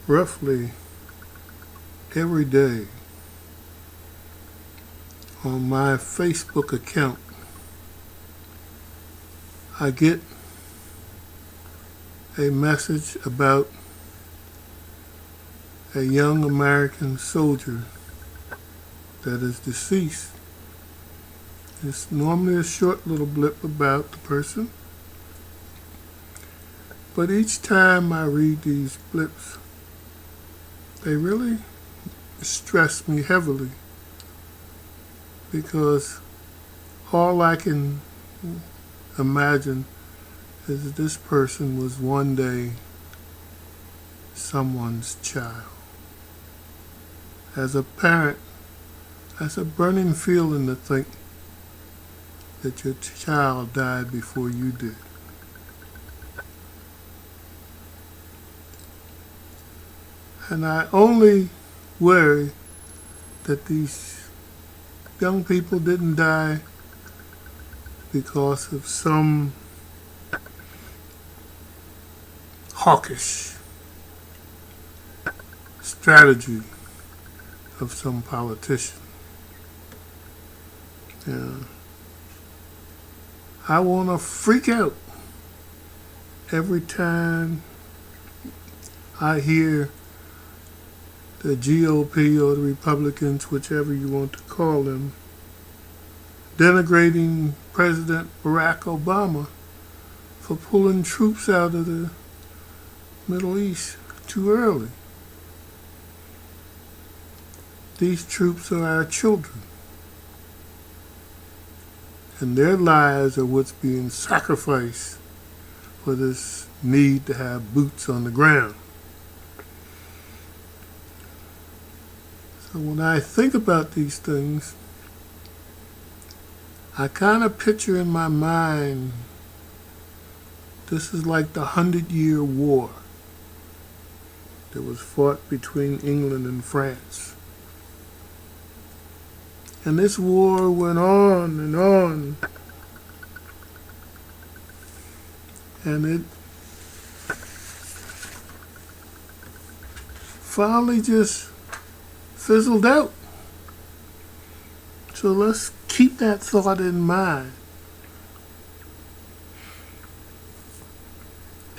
roughly every day on my Facebook account, I get a message about a young American soldier that is deceased. It's normally a short little blip about the person, but each time I read these blips, they really stress me heavily, because all I can imagine is that this person was one day someone's child. As a parent, that's a burning feeling to think that your child died before you did. And I only worry that these young people didn't die because of some hawkish strategy of some politician. Yeah. I want to freak out every time I hear the GOP or the Republicans, whichever you want to call them, denigrating President Barrack Obama for pulling troops out of the Middle East too early. These troops are our children, and their lives are what's being sacrificed for this need to have boots on the ground. So when I think about these things, I kind of picture in my mind, this is like the 100-Year War that was fought between England and France. And this war went on and on. And it finally just fizzled out. So let's keep that thought in mind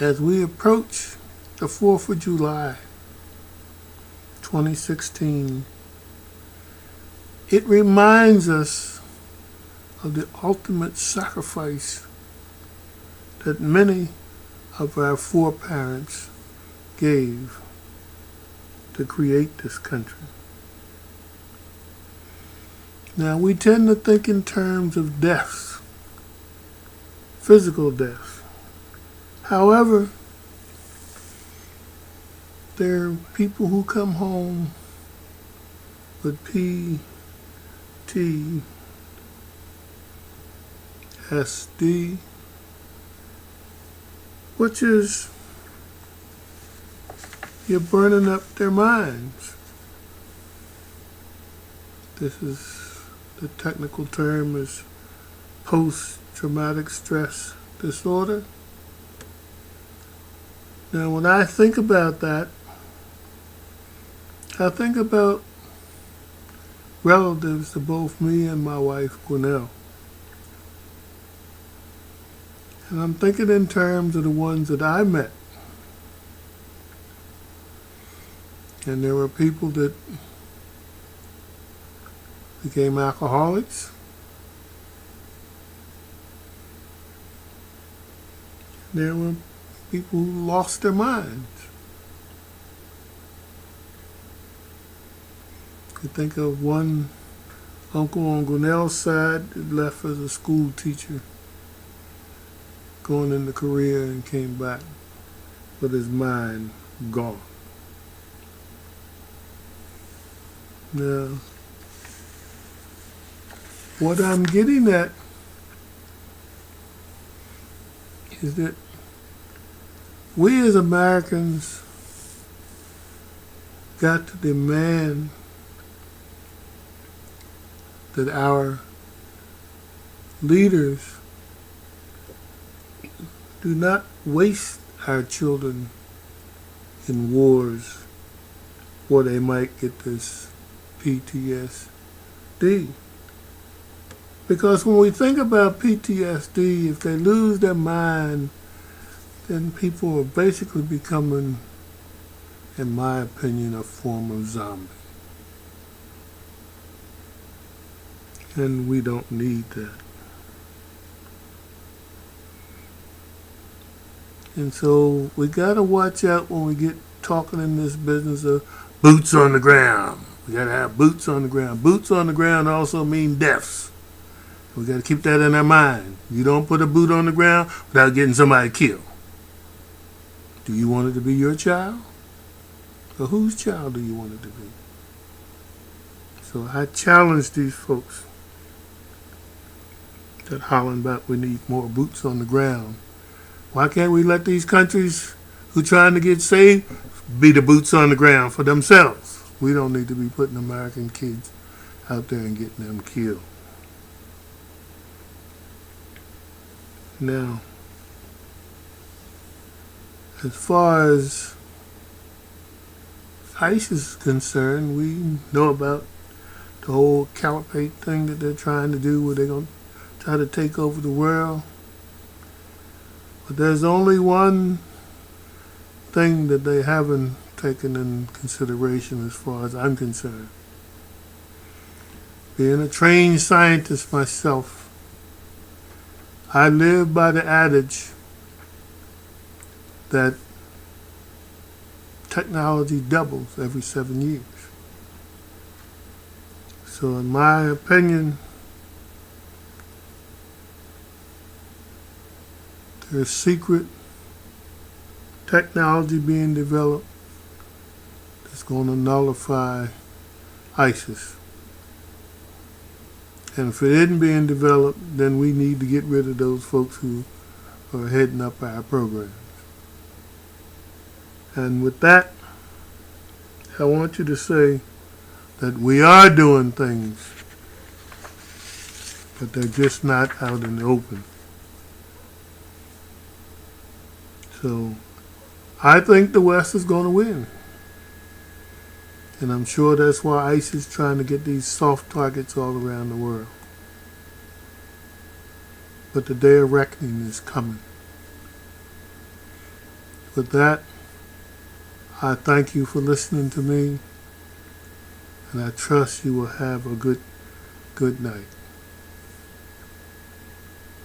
as we approach the 4th of July, 2016. It reminds us of the ultimate sacrifice that many of our foreparents gave to create this country. Now, we tend to think in terms of deaths, physical deaths. However, there are people who come home with PTSD, which is you're burning up their minds. This is, the technical term is post-traumatic stress disorder. Now, when I think about that, I think about relatives to both me and my wife, Gwinnell. And I'm thinking in terms of the ones that I met. And there were people that became alcoholics. There were people who lost their minds. I think of one uncle on Gwinnell's side that left as a school teacher, going into Korea, and came back with his mind gone. Now, what I'm getting at is that we as Americans got to demand that our leaders do not waste our children in wars or they might get this PTSD. Because when we think about PTSD, if they lose their mind, then people are basically becoming, in my opinion, a form of zombie. And we don't need that. And so we gotta watch out when we get talking in this business of boots on the ground. We gotta have boots on the ground. Boots on the ground also mean deaths. We gotta keep that in our mind. You don't put a boot on the ground without getting somebody killed. Do you want it to be your child? Or whose child do you want it to be? So I challenge these folks that hollering about we need more boots on the ground. Why can't we let these countries who are trying to get saved be the boots on the ground for themselves? We don't need to be putting American kids out there and getting them killed. Now, as far as ISIS is concerned, we know about the whole caliphate thing that they're trying to do, where they're going to try to take over the world. But there's only one thing that they haven't taken in consideration as far as I'm concerned. Being a trained scientist myself, I live by the adage that technology doubles every 7 years. So in my opinion, there's secret technology being developed that's going to nullify ISIS. And if it isn't being developed, then we need to get rid of those folks who are heading up our programs. And with that, I want you to say that we are doing things, but they're just not out in the open. So I think the West is going to win. And I'm sure that's why ISIS is trying to get these soft targets all around the world. But the day of reckoning is coming. With that, I thank you for listening to me, and I trust you will have a good night.